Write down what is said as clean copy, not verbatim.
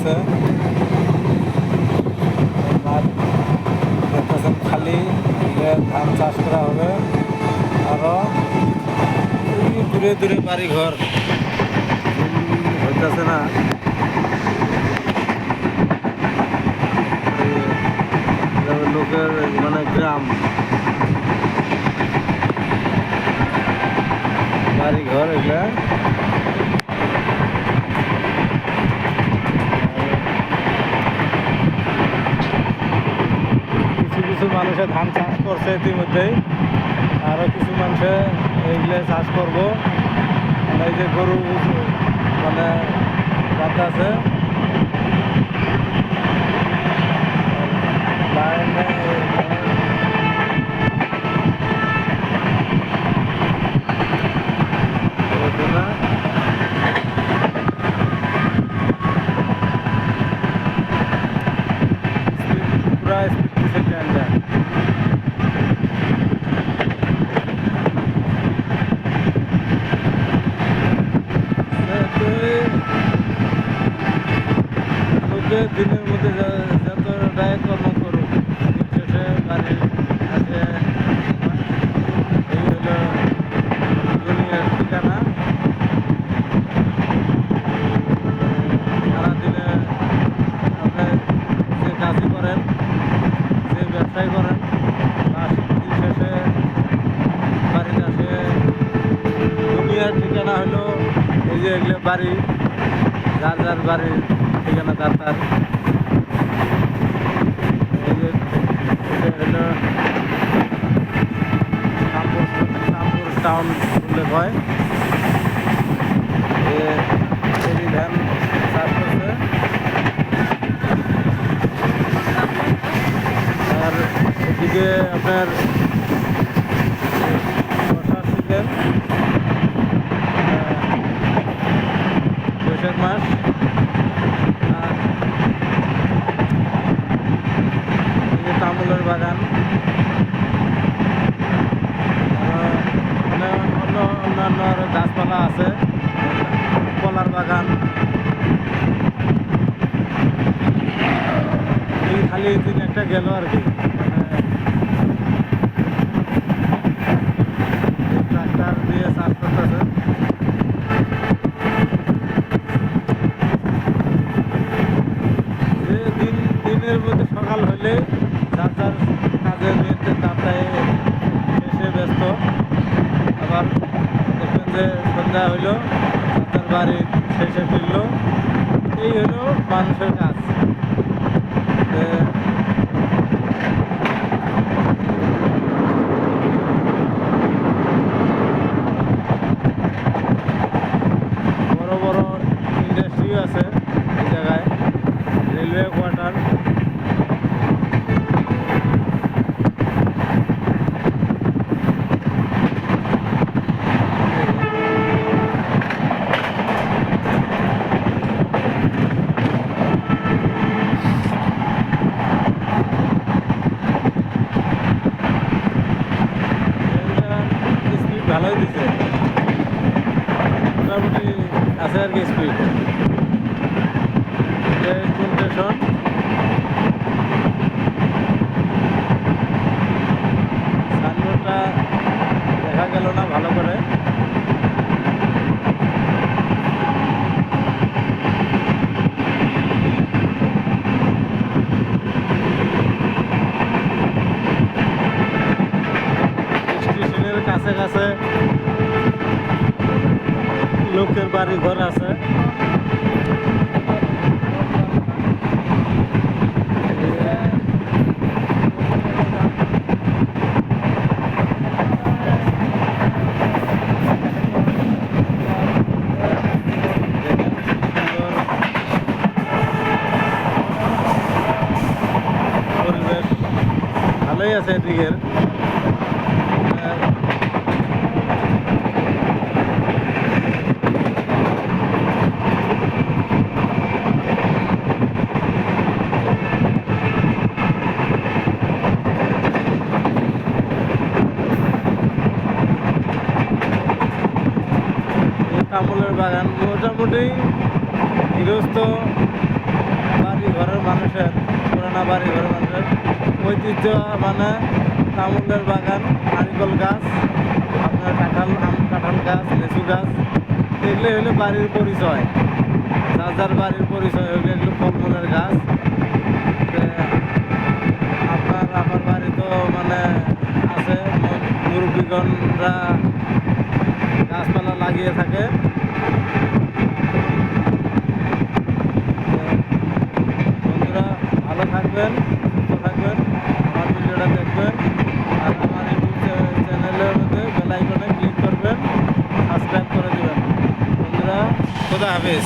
আছে, মাঠ দেখতেছেন খালি, ধান চাষ করা হবে। আরো দূরে দূরে বাড়ি ঘর হইতেছে না, লোকের মানে গ্রাম বাড়ি ঘর এগুলা। কিছু কিছু মানুষে ধান চাষ করছে ইতিমধ্যেই, আরো কিছু মানুষে এইগুলো চাষ করবো। এই যে গরু মানে বাঁধা আছে, পুরা স্পিড দিচ্ছে ট্রেনটা। দিনের মধ্যে যতটাই কর্ম করুক, শেষে বাড়ির কাছে এই হলো দুনিয়ার ঠিকানা। সারাদিনে আপনি যে কাজই করেন, যে ব্যবসায় করেন, দিন শেষে বাড়ির কাছে দুনিয়ার ঠিকানা হলো এই যে এগুলো বাড়ি, যার যার বাড়ির ঠিকানা তার তার। এই যে হলো রামপুর টাউন বললে হয়। ধান চাষ করছে, আর এদিকে আপনার বর্ষার সিজন, বৈশাখ মাস। আর এই যে তামুলের বাগান, অন্যান্য আরো গাছপালা আছে, কলার বাগান। এই খালি দিন একটা গেল আর কি, ট্রাক্টর দিয়ে চাষ করতেছে। দিনের মধ্যে সকাল হলে যার যার কাজের মেয়েতে তারটায় এসে ব্যস্ত, আবার দেখবেন যে সন্ধ্যা হইলো তার বাড়ি শেষে ফিরল। এই হলো মানুষের কাজ। বড় বড় ইন্ডাস্ট্রিও আছে এই জায়গায়, রেলওয়ে কোয়ার্টার। স্পিড ভালোই দিচ্ছে, মোটামুটি আছে আর কি স্পিড। কোন স্টেশন? সাইনবোর্ডটা দেখা গেল না ভালো করে। স্টেশনের কাছে কাছে লোকের বাড়ি ঘর আছে। পরিবেশ ভালোই আছে এদিকের। তামুলের বাগান মোটামুটি গৃহস্থ বাড়ি ঘরের মানুষের, পুরানা বাড়ি ঘরের মানুষের ঐতিহ্য মানে তামুলের বাগান, নারিকেল গাছ, আপনার কাঁঠাল গাছ, লিচু গাছ, এগুলো হলো বাড়ির পরিচয়। যার যার বাড়ির পরিচয় হলো এগুলো ফলমূলের গাছ। আমার বাড়ি তো মানে আছে, মুরব্বীগণরা গাছপালা লাগিয়ে থাকে। বন্ধুরা ভালো থাকবেন, সুস্থ থাকবেন, আমার ভিডিওটা দেখবেন, আর আমার ইউটিউব চ্যানেলের মধ্যে বেল আইকনে ক্লিক করবেন, সাবস্ক্রাইব করে দেবেন। বন্ধুরা, খোদা হাফেজ।